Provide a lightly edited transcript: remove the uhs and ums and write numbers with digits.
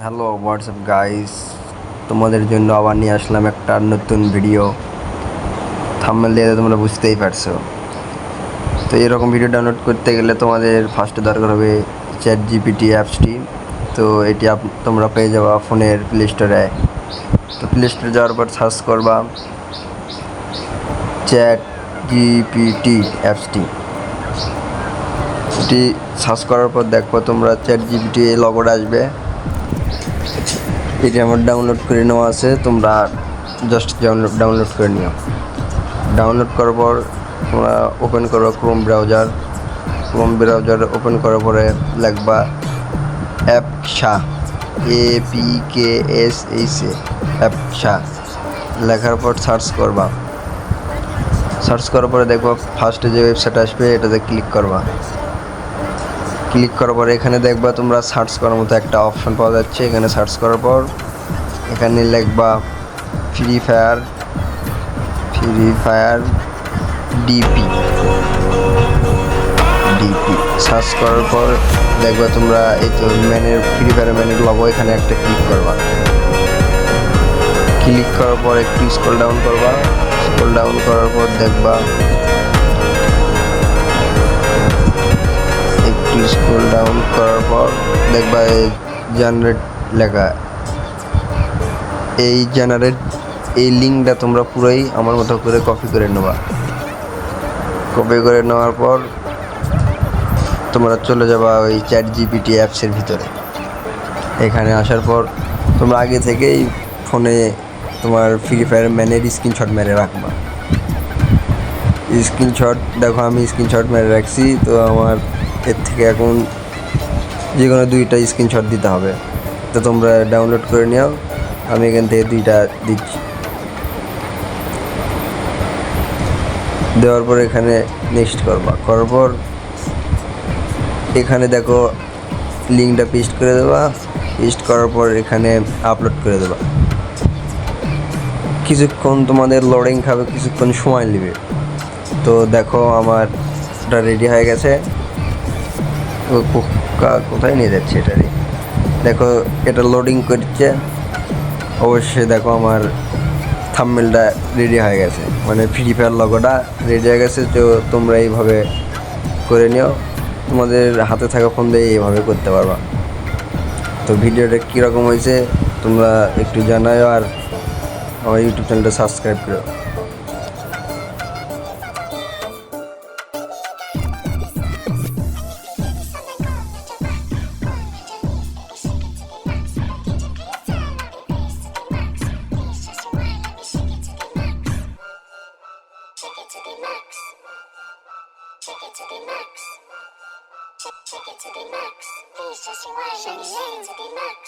Hello WhatsApp guys, তোমাদের জন্য আবার নিয়ে আসলাম একটা নতুন ভিডিও। থাম্বনেল দিয়ে তোমরা বুঝতেই পারছো। তো এরকম ভিডিও ডাউনলোড করতে গেলে তোমাদের ফার্স্টে দরকার হবে চ্যাট জিপিটি অ্যাপসটি। তো এটি তোমরা পেয়ে যাবা ফোনের প্লে স্টোরে। তো প্লে স্টোরে যাওয়ার পর সার্চ করবা চ্যাট জিপিটি অ্যাপসটি। এটি সার্চ করার পর দেখো তোমরা চ্যাট জিপিটি লগোটা আসবে। এটি আমার ডাউনলোড করে নেওয়া আছে, তোমরা জাস্ট ডাউনলোড করে নিও। ডাউনলোড করার পর তোমরা ওপেন করো ক্রোম ব্রাউজার ওপেন করার পরে লিখবা অ্যাপসা, APKSA অ্যাপসা লেখার পর সার্চ করার পরে দেখবা ফার্স্টে যে ওয়েবসাইট আসবে এটাতে ক্লিক করার পরে এখানে দেখবা তোমরা সার্চ করার মতো একটা অপশন পাওয়া যাচ্ছে। এখানে সার্চ করার পর এখানে লিখবা ফ্রি ফায়ার ডিপি সার্চ করার পর দেখবা তোমরা এই তো ফ্রি ফায়ার ম্যানের লগো এখানে একটা ক্লিক করার পর একটু স্ক্রল ডাউন করার পর দেখবা এই জেনারেট লেখা। এই লিঙ্কটা তোমরা পুরোই আমার মতো করে কপি করে নেওয়ার পর তোমরা চলে যাবা ওই চ্যাট জিপিটি অ্যাপসের ভিতরে। এখানে আসার পর তোমরা আগে থেকেই ফোনে তোমার ফ্রি ফায়ার ম্যানের স্ক্রিনশট মেরে রাখবা। দেখো আমি স্ক্রিনশট মেরে রাখছি। তো আমার এর থেকে এখন যে কোনো দুইটা স্ক্রিনশট দিতে হবে। তো তোমরা ডাউনলোড করে নিও, আমি এখান থেকে দুইটা দিচ্ছি। দেওয়ার পর এখানে নেক্সট করার পর এখানে দেখো লিঙ্কটা পেস্ট করার পর এখানে আপলোড করে দেবা। কিছুক্ষণ তোমাদের লোডিং খাবে, কিছুক্ষণ সময় নেবে। তো দেখো আমার এটা রেডি হয়ে গেছে। কোথায় নিয়ে যাচ্ছে এটারে, দেখো এটা লোডিং করছে। অবশ্যই দেখো আমার থাম্বনেলটা রেডি হয়ে গেছে, মানে ফ্রি ফায়ার লগোটা রেডি হয়ে গেছে। তো তোমরা এইভাবে করে নিও, তোমাদের হাতে থাকা ফোন দিয়ে এইভাবে করতে পারবা। তো ভিডিওটা কীরকম হয়েছে তোমরা একটু জানাও, আর আমার ইউটিউব চ্যানেলটা সাবস্ক্রাইব করো। Take it to the max. Take it to the max. Take it to the max. Please just rewind. Take it to the max.